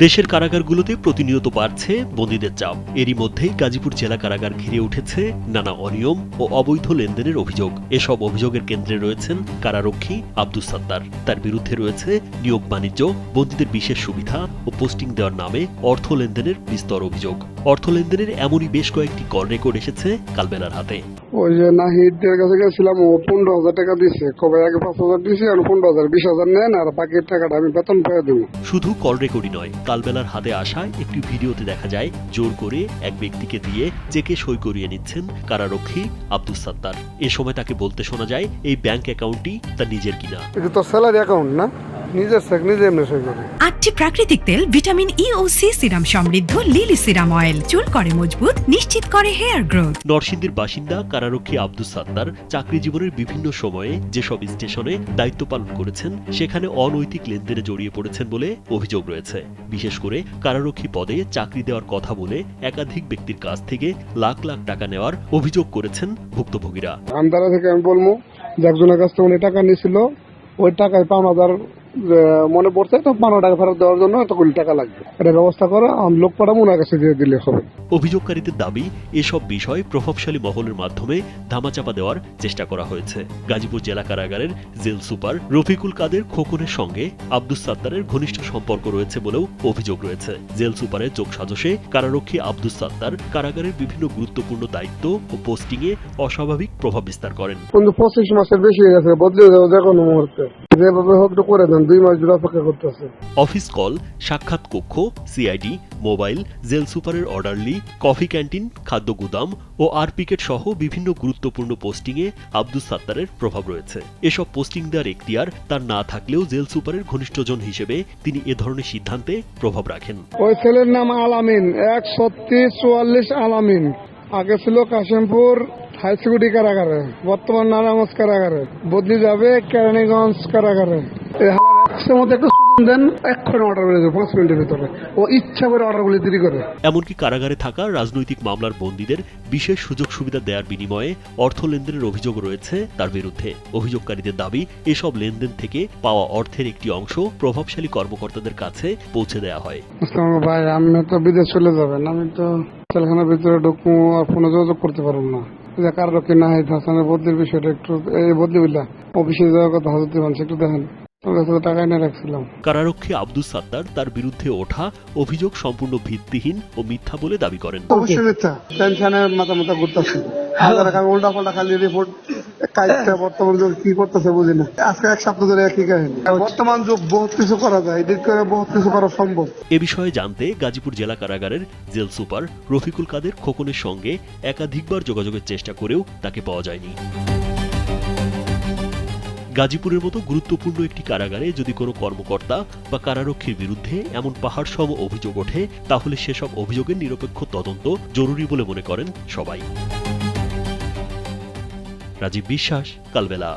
দেশের কারাগারগুলোতে প্রতিনিয়ত বাড়ছে বন্দীদের চাপ। এরই মধ্যেই গাজীপুর জেলা কারাগার ঘিরে উঠেছে নানা অনিয়ম ও অবৈধ লেনদেনের অভিযোগ। এসব অভিযোগের কেন্দ্রে রয়েছেন কারারক্ষী আব্দুস সাত্তার। তার বিরুদ্ধে রয়েছে নিয়োগ বাণিজ্য, বন্দীদের বিশেষ সুবিধা ও পোস্টিং দেওয়ার নামে অর্থ লেনদেনের বিস্তর অভিযোগ। অর্থ লেনদেনের এমনই বেশ কয়েকটি কল রেকর্ড এসেছে কালবেলার হাতে। ওই যে নাহিদের কাছে গেছিলাম, ও 15,000 টাকা দিচ্ছে, কবে আগে 5,000 দিয়েছি, আর 15,000, 20,000 নেন আর বাকি টাকাটা আমি বেতন পেয়ে দেবো। শুধু কল রেকর্ডই নয়, কালবেলার হাতে আসা একটি ভিডিওতে দেখা যায় জোর করে এক ব্যক্তিকে দিয়ে চেকে সই করিয়ে নিচ্ছেন কারারক্ষী আব্দুস সাত্তার। এ সময় তাকে বলতে শোনা যায় এই ব্যাংক অ্যাকাউন্টটি তার নিজের কিনা। এটা তো স্যালারি অ্যাকাউন্ট না, নিজের চেক নিজে এমনি সই করে। 8টি প্রাকৃতিক তেল, ভিটামিন ই ও সি সিরাম সমৃদ্ধ লিলি সিরাম অয়েল চুল করে মজবুত, নিশ্চিত করে হেয়ার গ্রোথ। নরসিংদীর বাসিন্দা কারারক্ষী আব্দুস সাত্তার চাকরি জীবনের বিভিন্ন সময়ে যেসব স্টেশনে দায়িত্ব পালন করেছেন সেখানে অনৈতিক লেনদেনে জড়িয়ে পড়েছেন বলে অভিযোগ রয়েছে। বিশেষ করে কারারক্ষী পদে চাকরি দেওয়ার কথা বলে একাধিক ব্যক্তির কাছ থেকে লাখ লাখ টাকা নেওয়ার অভিযোগ করেছেন ভুক্তভোগীরা। আমদারা থেকে আমি বলবো যে একজনের কাছ থেকে উনি টাকা নিয়েছিল, ওই টাকায় 5,000 মনে পড়ছে, তো 15 টাকা ফেরত দেওয়ার জন্য এতগুলি টাকা লাগবে। এটা ব্যবস্থা করে আমি লোক পাঠাবো, ওনার কাছে দিয়ে দিলে হবে। অভিযোগকারীদের দাবি এসব বিষয় প্রভাবশালী মহলের মাধ্যমে ধামাচাপা দেওয়ার চেষ্টা করা হয়েছে। গাজীপুর জেলা কারাগারের জেল সুপার রফিকুল কাদের খোকনের সঙ্গে আব্দুস সাত্তারের ঘনিষ্ঠ সম্পর্ক রয়েছে বলেও অভিযোগ রয়েছে। জেল সুপারের যোগসাজশে কারারক্ষী আব্দুস সাত্তার কারাগারের বিভিন্ন গুরুত্বপূর্ণ দায়িত্ব ও পোস্টিংয়ে অস্বাভাবিক প্রভাব বিস্তার করেন। কিন্তু 25 মাসের বেশি হয়ে গেছে, বদলে যাবে যে কোনো মুহূর্তে। যেভাবে হোক একটু করে দেন, 2 মাস ধরে অপেক্ষা করতেছে। অফিস কল, সাক্ষাৎ কক্ষ, সিআইডি, মোবাইল, জেল সুপারের অর্ডারলি, কফি ক্যান্টিন, খাদ্য গুদাম ও আরপিকেট সহ বিভিন্ন গুরুত্বপূর্ণ পোস্টিংয়ে আব্দুস সাত্তারের প্রভাব রয়েছে। এসব পোস্টিং দেওয়ার এখতিয়ার তার না থাকলেও জেল সুপারের ঘনিষ্ঠজন হিসেবে তিনি এ ধরনের সিদ্ধান্তে প্রভাব রাখেন। ওই ছেলের নাম আলামিন, 134 আলামিন। আগে ছিল কাশিমপুর হাই সিকিউরিটি কারাগারে, বর্তমান নারায়ণগঞ্জ কারাগারে, বদলি যাবে কেরানীগঞ্জ কারাগারে। একটু দেন, এক্ষুনি অর্ডার করে দেবে 5 মিনিটের ভিতরে। ও ইচ্ছা করে অর্ডারগুলি দেরি করে। এমনকি কারাগারে থাকা রাজনৈতিক মামলার বন্দীদের বিশেষ সুযোগ সুবিধা দেওয়ার বিনিময়ে অর্থ লেনদেনের অভিযোগ রয়েছে তার বিরুদ্ধে। অভিযোগকারীদের দাবি এসব লেনদেন থেকে পাওয়া অর্থের একটি অংশ প্রভাবশালী কর্মকর্তাদের কাছে পৌঁছে দেওয়া হয়। ভাই, আমি তো বিদেশ চলে যাবেন, আমি তো জেলখানার ভিতরে ঢুকবো আর ফোনে যোগাযোগ করতে পারবো না। কারারক্ষী নাহিদ হাসানের বদলির বিষয়টা একটু, এই বদলি বললা অফিসে যাওয়ার কথা হাজতে মানুষ একটু দেখেন। কারারক্ষী আব্দুস সাত্তার তার বিরুদ্ধে ওঠা অভিযোগ সম্পূর্ণ ভিত্তিহীন ও মিথ্যা বলে দাবি করেন। অবশ্যই মিথ্যা, টেনশনে মাথা ঘুরতেছে, উল্টা পাল্টা খালি রিপোর্ট। বর্তমান যুগ কি করতেছে বুঝি না, আজকে 1 সপ্তাহ ধরে একই কাহিনী। বর্তমান যুগ বহুত কিছু করা যায়, এডিট করে বহুত কিছু করা সম্ভব। এ বিষয়ে জানতে গাজীপুর জেলা কারাগারের জেল সুপার রফিকুল কাদের খোকনের সঙ্গে একাধিকবার যোগাযোগের চেষ্টা করেও তাকে পাওয়া যায়নি। গাজীপুরের মতো গুরুত্বপূর্ণ একটি কারাগারে যদি কোনো কর্মকর্তা বা কারারক্ষীর বিরুদ্ধে এমন পাহাড়সম অভিযোগ ওঠে, তাহলে সেসব অভিযোগের নিরপেক্ষ তদন্ত জরুরি বলে মনে করেন সবাই। রাজীব বিশ্বাস, কালবেলা।